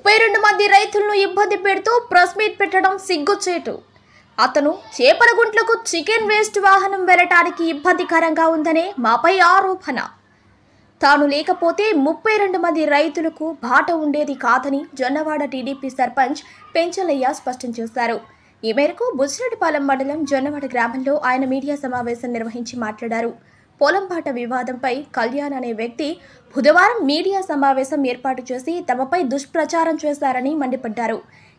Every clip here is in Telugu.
32 మంది రైతులను ఇబ్బంది పెడుతూ ప్రెస్ మీట్ పెట్టడం సిగ్గుచేటు. అతను చేపల గుంట్లకు చికెన్ వేస్ట్ వాహనం వెళ్లటానికి ఇబ్బందికరంగా ఉందనే మాపై ఆరోపణ. తాను లేకపోతే 32 మంది రైతులకు బాట ఉండేది కాదని జొన్నవాడ టీడీపీ సర్పంచ్ పెంచలయ్య స్పష్టం చేశారు. ఈ మేరకు బుచ్చిరెడ్డిపాలెం మండలం జొన్నవాడ గ్రామంలో ఆయన మీడియా సమావేశం నిర్వహించి మాట్లాడారు. పొలంబాట వివాదంపై కళ్యాణ్ అనే వ్యక్తి బుధవారం మీడియా సమావేశం ఏర్పాటు చేసి తమపై దుష్ప్రచారం చేశారని మండిపడ్డారు.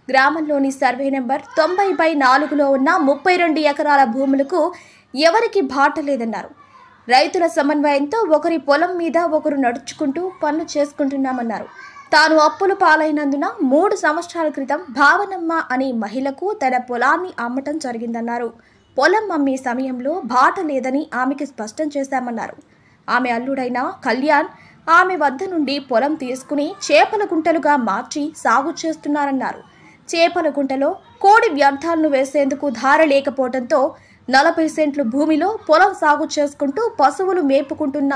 గ్రామంలోని సర్వే నెంబర్ 90/4లో ఉన్న 32 ఎకరాల భూములకు ఎవరికి బాట లేదన్నారు. రైతుల సమన్వయంతో ఒకరి పొలం మీద ఒకరు నడుచుకుంటూ పనులు చేసుకుంటున్నామన్నారు. తాను అప్పులు పాలైనందున 3 సంవత్సరాల క్రితం భావనమ్మ అనే మహిళకు తన పొలాన్ని అమ్మటం జరిగిందన్నారు. పొలం అమ్మే సమయంలో బాట లేదని ఆమెకి స్పష్టం చేశామన్నారు. ఆమె అల్లుడైన కళ్యాణ్ ఆమె వద్ద నుండి పొలం తీసుకుని చేపల గుంటలుగా మార్చి సాగు చేస్తున్నారన్నారు. చేపల గుంటలో కోడి వ్యర్థాలను వేసేందుకు దారి లేకపోవడంతో 40 సెంట్లు భూమిలో పొలం సాగు చేసుకుంటూ పశువులు మేపుకుంటున్న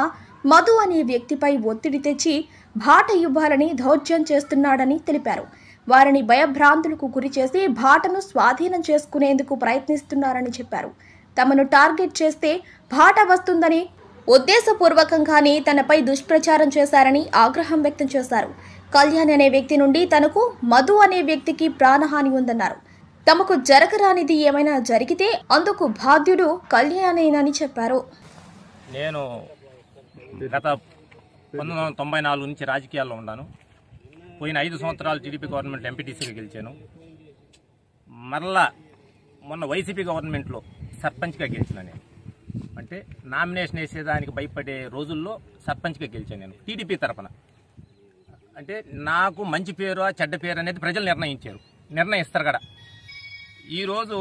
మధు అనే వ్యక్తిపై ఒత్తిడి తెచ్చి బాట ఇవ్వాలని దౌర్జన్యం చేస్తున్నాడని తెలిపారు. వారిని భయభ్రాంతులకు గురి చేసి బాటను స్వాధీనం చేసుకునేందుకు ప్రయత్నిస్తున్నారని చెప్పారు. తమను టార్గెట్ చేస్తే బాట వస్తుందని ఉద్దేశపూర్వకంగానే తనపై దుష్ప్రచారం చేశారని ఆగ్రహం వ్యక్తం చేశారు. కళ్యాణ్ అనే వ్యక్తి నుండి తనకు మధు అనే వ్యక్తికి ప్రాణహాని ఉందన్నారు. తమకు జరగరానిది ఏమైనా జరిగితే అందుకు బాధ్యుడు కళ్యాణేనని చెప్పారు. నేను గత 1994 నుంచి రాజకీయాల్లో ఉన్నాను. పోయిన 5 సంవత్సరాలు టీడీపీ గవర్నమెంట్ ఎంపీటీసీగా గెలిచాను. మరలా మొన్న వైసీపీ గవర్నమెంట్లో సర్పంచ్గా గెలిచిన నేను. అంటే నామినేషన్ వేసేదానికి భయపడే రోజుల్లో సర్పంచ్గా గెలిచాను నేను టీడీపీ తరఫున. అంటే నాకు మంచి పేరు చెడ్డ పేరు అనేది ప్రజలు నిర్ణయిస్తారు కదా. ఈరోజు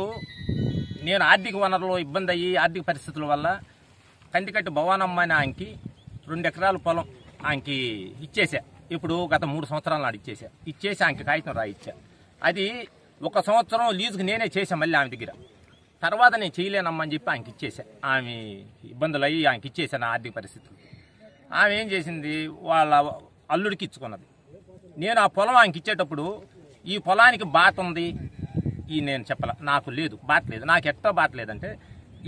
నేను ఆర్థిక వనరులో ఇబ్బంది అయ్యి ఆర్థిక పరిస్థితుల వల్ల కందికట్టు భవానమ్మ అనే ఆమెకి 2 ఎకరాల పొలం ఆమెకి ఇచ్చేసా. ఇప్పుడు గత 3 సంవత్సరాల నాడు ఇచ్చేసి ఆమెకి కాగితం రాయిచ్చా. అది 1 సంవత్సరం లీజుకి నేనే చేశా. మళ్ళీ ఆమె దగ్గర తర్వాత నేను చేయలేనమ్మని చెప్పి ఆమెకి ఇచ్చేసా. ఆమె ఇబ్బందులు అయ్యి ఆమెకి ఇచ్చేసాను ఆర్థిక పరిస్థితులు. ఆమె ఏం చేసింది, వాళ్ళ అల్లుడికి ఇచ్చుకున్నది. నేను ఆ పొలం ఆమెకి ఇచ్చేటప్పుడు ఈ పొలానికి బాట ఉంది నేను చెప్పాల, నాకు లేదు, బాట లేదు. నాకు ఎట్టో బాట లేదంటే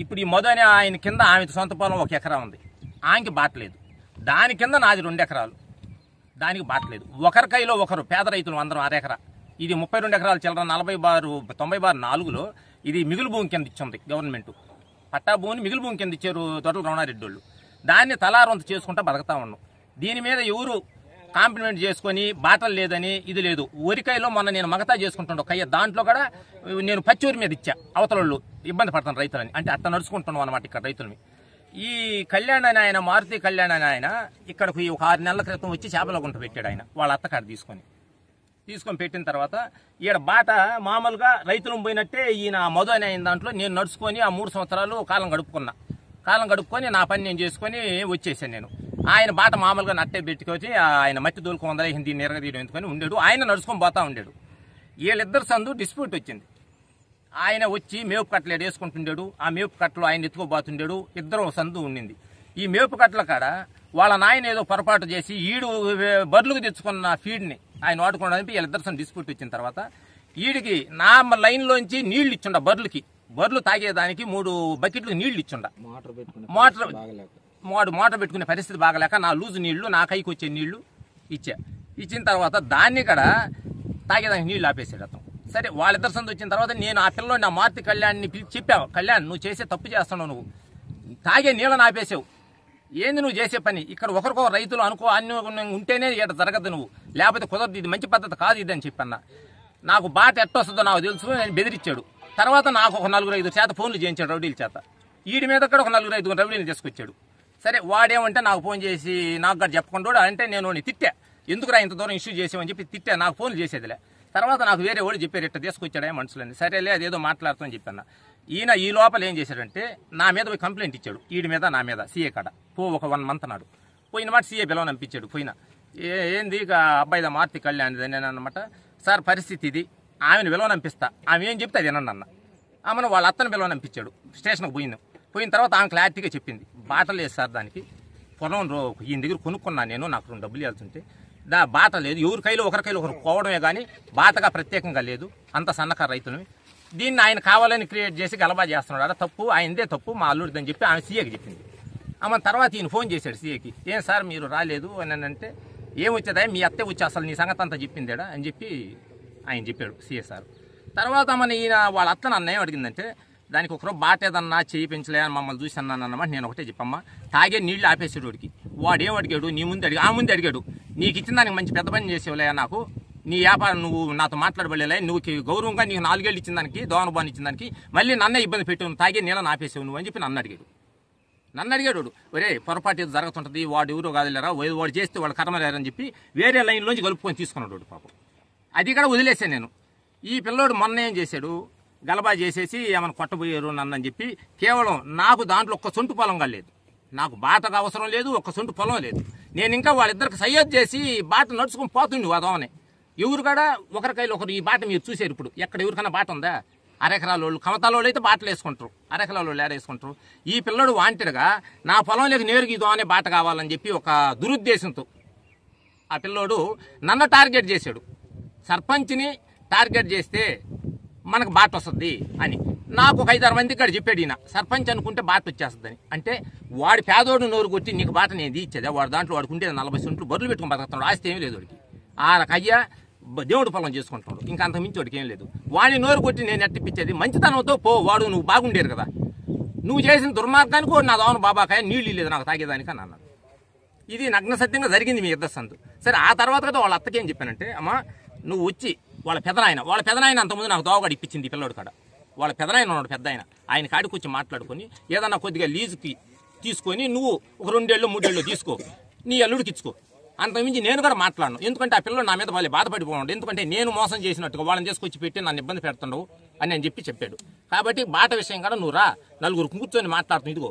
ఇప్పుడు ఈ మధు అనే ఆయన కింద ఆమె సొంత పొలం 1 ఎకరా ఉంది, ఆమెకి బాట లేదు. దాని కింద నాది 2 ఎకరాలు, దానికి బాట లేదు. ఒకరి కైలో ఒకరు పేద రైతులు అందరం 1/2 ఎకరా. ఇది 32 ఎకరాలు చిల్లర 90/4లో ఇది మిగులు భూమి కింద ఇచ్చింది గవర్నమెంట్. పట్టా భూమిని మిగులు భూమి కింద ఇచ్చారు దొరల రమణారెడ్డి వాళ్ళు. దాన్ని తలారొంత చేసుకుంటా బతుకుతా ఉన్నాం. దీని మీద ఎవరు కాంప్లిమెంట్ చేసుకొని బాటలు లేదని ఇది లేదు. వరికాయలో మొన్న నేను మగతా చేసుకుంటుండే కయ్య, దాంట్లో కూడా నేను పచ్చూరి మీద ఇచ్చా. అవతల ఇబ్బంది పడుతున్న రైతులని, అంటే అట్లా నడుచుకుంటున్నాం అనమాట ఇక్కడ రైతులని. ఈ కళ్యాణ్ అని ఆయన, మారుతి కళ్యాణ్ అని ఆయన ఇక్కడికి ఒక 6 నెలల క్రితం వచ్చి చేపల గుంట పెట్టాడు. ఆయన వాళ్ళ అత్తకాడ తీసుకొని పెట్టిన తర్వాత ఈడ బాట మామూలుగా రైతులను పోయినట్టే ఈయన మధు అని అయిన దాంట్లో నేను నడుచుకొని ఆ 3 సంవత్సరాలు కాలం గడుపుకొని నా పని నేను చేసుకొని వచ్చేసాను. నేను ఆయన బాట మామూలుగా నట్టే పెట్టుకొని ఆయన మట్టి దూలుకుందా దీన్ని ఎరగదీయడం ఎందుకని ఉండేడు. ఆయన నడుచుకొని పోతా ఉండేడు. వీళ్ళిద్దరు సందు డిస్ప్యూట్ వచ్చింది. ఆయన వచ్చి మేపు కట్టలు వేసుకుంటుండేడు. ఆ మేపు కట్టలు ఆయన ఎత్తుకోబోతుండేడు. ఇద్దరు సందు ఉండింది. ఈ మేపు కట్టల కాడ వాళ్ళ నాయన ఏదో పొరపాటు చేసి ఈడు బర్రెలకు తెచ్చుకున్న ఫీడ్ని ఆయన వాడుకోవడానికి వీళ్ళిద్దరు సందు డిస్ప్యూట్ వచ్చిన తర్వాత ఈడికి నా లైన్లోంచి నీళ్లు ఇచ్చుండ బర్రెలు తాగేదానికి 3 బకెట్లు నీళ్లు ఇచ్చుండ. మోటార్ పెట్టుకునే పరిస్థితి బాగలేక నా లూజు నీళ్లు, నా కైకి వచ్చే నీళ్లు ఇచ్చిన తర్వాత దాన్ని కూడా తాగేదానికి నీళ్లు ఆపేసాడు అతను. సరే వాళ్ళిద్దరు సందు వచ్చిన తర్వాత నేను ఆ పిల్లని, నా మారుతి కళ్యాణ్ని పిలిచి చెప్పావు, కళ్యాణ్ నువ్వు చేసే తప్పు చేస్తున్నావు, నువ్వు తాగే నీళ్ళని ఆపేసావు, ఏంది నువ్వు చేసే పని, ఇక్కడ ఒకరికొకరు రైతులు అన్ని ఉంటేనే ఇక్కడ జరగదు, నువ్వు లేకపోతే కుదరదు, ఇది మంచి పద్ధతి కాదు ఇది అని చెప్పన్నా. నాకు బాట ఎట్టొస్తుందో నాకు తెలుసు నేను బెదిరించాడు. తర్వాత నాకు ఒక 4-5 చేత ఫోన్లు చేయించాడు రౌడీల చేత. వీడి మీద కూడా ఒక 4-5 రౌడీలు తీసుకొచ్చాడు. సరే వాడేమంటే నాకు ఫోన్ చేసి నాకు కూడా చెప్పకుండా అంటే నేను తిట్టా, ఎందుకురా ఇంత దూరం ఇష్యూ చేసామని చెప్పి తిట్టా. నాకు ఫోన్లు చేసేదిలే. తర్వాత నాకు వేరే వాళ్ళు చెప్పారు ఇట్లా తీసుకొచ్చాడే మనుషులని. సరేలే అదేదో మాట్లాడుతామని చెప్పన్నా. ఈయన ఈ లోపల ఏం చేశాడంటే నా మీద పోయి కంప్లైంట్ ఇచ్చాడు. వీడి మీద నా మీద సీఏ కాడ ఒక 1 మంత్ నాడు పోయిన మాట సీఏ పిలవనంపించాడు. ఏంది ఇక అబ్బాయిదా మారుతి కళ్యాణ్ నేను అన్నమాట. సార్ పరిస్థితి ఇది, ఆమెను పిలవనంపిస్తా, ఆమె ఏం చెప్తే అది వినండి అన్న. ఆమెను వాళ్ళ అత్తను పిలవనంపించాడు. స్టేషన్కి పోయిన తర్వాత ఆమె క్లారిటీగా చెప్పింది, బాటలు లేదు సార్ దానికి, పొలం ఈయన దగ్గర కొనుక్కున్నాను నేను, నాకు 2 డబ్బులు ఇవ్వాల్సి ఉంటే బాట లేదు, ఎవరి కైలో ఒకరి కైలో ఒకరు పోవడమే కానీ బాటగా ప్రత్యేకంగా లేదు, అంత సన్నకారు రైతులు. దీన్ని ఆయన కావాలని క్రియేట్ చేసి గలబా చేస్తున్నాడు. అలా తప్పు, ఆయనదే తప్పు, మా అల్లుడిదని చెప్పి ఆమె సీఏకి చెప్పింది. ఆమె తర్వాత ఈయన ఫోన్ చేశాడు సీఏకి, ఏం సార్ మీరు రాలేదు అని అంటే, ఏమొచ్చేదా మీ అత్తే వచ్చి అసలు నీ సంగతి అంతా చెప్పిందేడా అని చెప్పి ఆయన చెప్పాడు సీఏ సార్. తర్వాత మన ఈయన వాళ్ళ అత్త నన్ను ఏం అడిగిందంటే, దానికి ఒకరోజు బాట ఏదన్నా చేయి పెంచలే అని మమ్మల్ని చూసి అన్నానన్నమాట. నేను ఒకటే చెప్పమ్మా, తాగే నీళ్లు ఆపేసాడు వాడికి. వాడు ఏం అడిగాడు, నీ ముందు అడిగి ఆ ముందు అడిగాడు, నీకు ఇచ్చిన దానికి మంచి పెద్ద పని చేసేవలే, నాకు నీ వ్యాపారం నువ్వు నాతో మాట్లాడబడలే, నువ్వు గౌరవంగా నీకు 4 ఏళ్ళు ఇచ్చిన దానికి, దోనబాన్ ఇచ్చిన దానికి మళ్ళీ నన్నే ఇబ్బంది పెట్టావు, తాగే నీళ్ళని ఆపేసావు నువ్వు అని చెప్పి నన్ను అడిగాడు. ఒరే పొరపాటు ఏదో జరుగుతుంటుంది, వాడు ఎవరో కాదులేరా, వాడు చేస్తే వాడు కర్మలేరని చెప్పి వేరే లైన్లోంచి కలుపుకొని తీసుకున్నాడు పాపం. అది కూడా వదిలేసాను నేను. ఈ పిల్లోడు మొన్న ఏం చేశాడు, గలబా చేసేసి ఏమైనా కొట్టబోయారు నన్నని చెప్పి, కేవలం నాకు దాంట్లో ఒక్క సొంటు పొలంగా లేదు, నాకు బాటకు అవసరం లేదు, ఒక్క సొంటు పొలం లేదు. నేను ఇంకా వాళ్ళిద్దరికి సయ్యద్ చేసి బాట నడుచుకుని పోతుండే వాదోమని. ఎవరు కూడా ఒకరికైనా ఒకరు ఈ బాట మీరు చూసారు. ఇప్పుడు ఎక్కడ ఎవరికైనా బాట ఉందా? అరెకరాల వాళ్ళు, కమతాల వాళ్ళు అయితే బాటలు వేసుకుంటారు, అరెకరాల వాళ్ళు ఏరేసుకుంటారు. ఈ పిల్లడు వాంటెడ్గా నా పొలం లేక నేరుగా ఇదో అనే బాట కావాలని చెప్పి ఒక దురుద్దేశంతో ఆ పిల్లోడు నన్ను టార్గెట్ చేశాడు. సర్పంచ్ని టార్గెట్ చేస్తే మనకు బాట వస్తుంది అని నాకు ఒక 5-6 మంది ఇక్కడ చెప్పాడు. ఈయన సర్పంచ్ అనుకుంటే బాట వచ్చేస్తుందని. అంటే వాడి పేదోడు నోరు కొట్టి నీకు బాట నేను ఇచ్చేదా? వాడు దాంట్లో వాడుకు ఉంటే 40 సెంట్లు బరులు పెట్టుకుని బతుకుతున్నాడు, ఆస్తి ఏమీ లేదు వాడికి. అయ్యా దేవుడు పొలం చేసుకుంటున్నాడు, ఇంకా అంత మించి వాడికి ఏం లేదు. వాడిని నోరు కొట్టి నేను ఎట్టిపించేది? మంచితనంతో పో, వాడు నువ్వు బాగుండేరు కదా, నువ్వు చేసిన దుర్మార్గానికి నా దోను బాబాకాయ నీళ్ళు లేదు నాకు తాగేదానికి అని అన్నాడు. ఇది నగ్న సత్యంగా జరిగింది మీ ఇద్దరు సందు. సరే ఆ తర్వాత కదా వాళ్ళ అత్తకేం చెప్పానంటే, అమ్మ నువ్వు వచ్చి వాళ్ళ పెదనాయన అంతకుముందు నాకు దోవగాడు ఇప్పించింది ఈ పిల్లడు కాడ. వాళ్ళ పెదనాయన ఉన్నాడు, పెద్ద ఆయన కాడికి వచ్చి మాట్లాడుకొని ఏదన్నా కొద్దిగా లీజుకి తీసుకొని నువ్వు ఒక 2 ఏళ్ళు 3 ఏళ్ళు తీసుకో, నీ అల్లుడికి ఇచ్చుకో. అంతకుమించి నేను కూడా మాట్లాడను, ఎందుకంటే ఆ పిల్లలు నా మీద వాళ్ళు బాధపడిపోవడం, ఎందుకంటే నేను మోసం చేసినట్టుగా వాళ్ళని తీసుకొచ్చి పెట్టి నన్ను ఇబ్బంది పెడుతుండవు అని నేను చెప్పాడు. కాబట్టి బాట విషయం కూడా నువ్వు రా, 4 కూర్చొని మాట్లాడుతుంది. ఇదిగో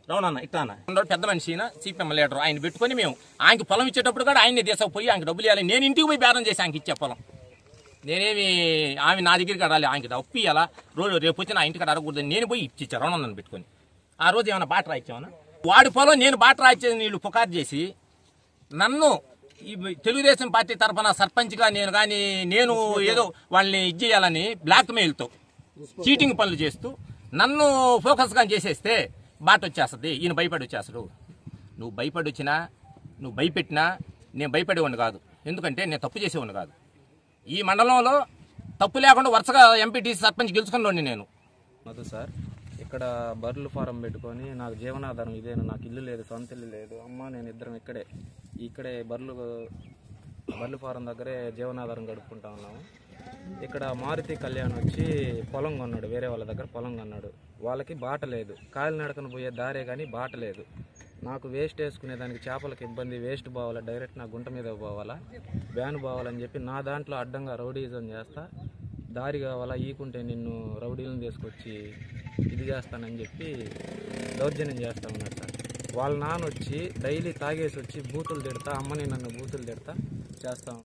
రౌనన్న ఇట్లా అన్న పెద్ద మనిషి సిపిఎం లీడర్, ఆయన పెట్టుకొని మేము ఆయనకి పొలం ఇచ్చేటప్పుడు కూడా ఆయన్ని తీసుకుపోయి ఆయనకి డబ్బులు ఇవ్వాలి. నేను ఇంటికి పోయి బేరం చేసి ఆయనకి ఇచ్చే పొలం, నేనేమి ఆమె నా దగ్గరికి అడాలి, ఆయనకి డబ్బు ఇవ్వాలా, రేపు వచ్చిన ఆ ఇంటికి అడగకూడదని నేను పోయి ఇచ్చాను రౌనన్నను పెట్టుకొని. ఆ రోజు ఏమైనా బాట రాయిచ్చామన్నా? వాడి పొలం నేను బాట రాయిచ్చే నీళ్ళు పుకారు చేసి నన్ను ఈ తెలుగుదేశం పార్టీ తరఫున సర్పంచ్గా నేను ఏదో వాళ్ళని ఇచ్చేయాలని బ్లాక్మెయిల్తో చీటింగ్ పనులు చేస్తూ నన్ను ఫోకస్గా చేసేస్తే బాట వచ్చేస్తుంది, ఈయన భయపడి వచ్చేస్తాడు. నువ్వు భయపడి వచ్చినా, నువ్వు భయపెట్టినా నేను భయపడేవాడిని కాదు, ఎందుకంటే నేను తప్పు చేసేవాడిని కాదు. ఈ మండలంలో తప్పు లేకుండా వరుసగా ఎంపీటీసీ సర్పంచ్ గెలుచుకున్నాను నేను. మధు సార్, ఇక్కడ బర్రెలు ఫారం పెట్టుకొని నాకు జీవనాధారం ఇదేనా, నాకు ఇల్లు లేదు, సొంత ఇల్లు లేదు. అమ్మ నేను ఇద్దరం ఇక్కడే బర్రెలు ఫారం దగ్గరే జీవనాధారం గడుపుకుంటా ఉన్నాము. ఇక్కడ మారుతి కళ్యాణ్ వచ్చి పొలం కొన్నాడు, వేరే వాళ్ళ దగ్గర పొలం కొన్నాడు. వాళ్ళకి బాట లేదు, కాలినడకన పోయే దారే కానీ బాట లేదు. నాకు వేస్ట్ వేసుకునేదానికి చేపలకు ఇబ్బంది, వేస్ట్ పోవాలా, డైరెక్ట్ నా గుంట మీద పోవాలా, వ్యాన్ పోవాలని చెప్పి నా దాంట్లో అడ్డంగా రౌడీజం చేస్తా, దారి కావాలా, ఈకుంటే నిన్ను రౌడీలను తీసుకొచ్చి ఇది చేస్తానని చెప్పి దౌర్జన్యం చేస్తా ఉన్నాడు సార్. వాళ్ళ నాన్న వచ్చి డైలీ తాగేసి వచ్చి బూతులు తిడతా, అమ్మని నన్ను బూతులు తిడతా చేస్తాం.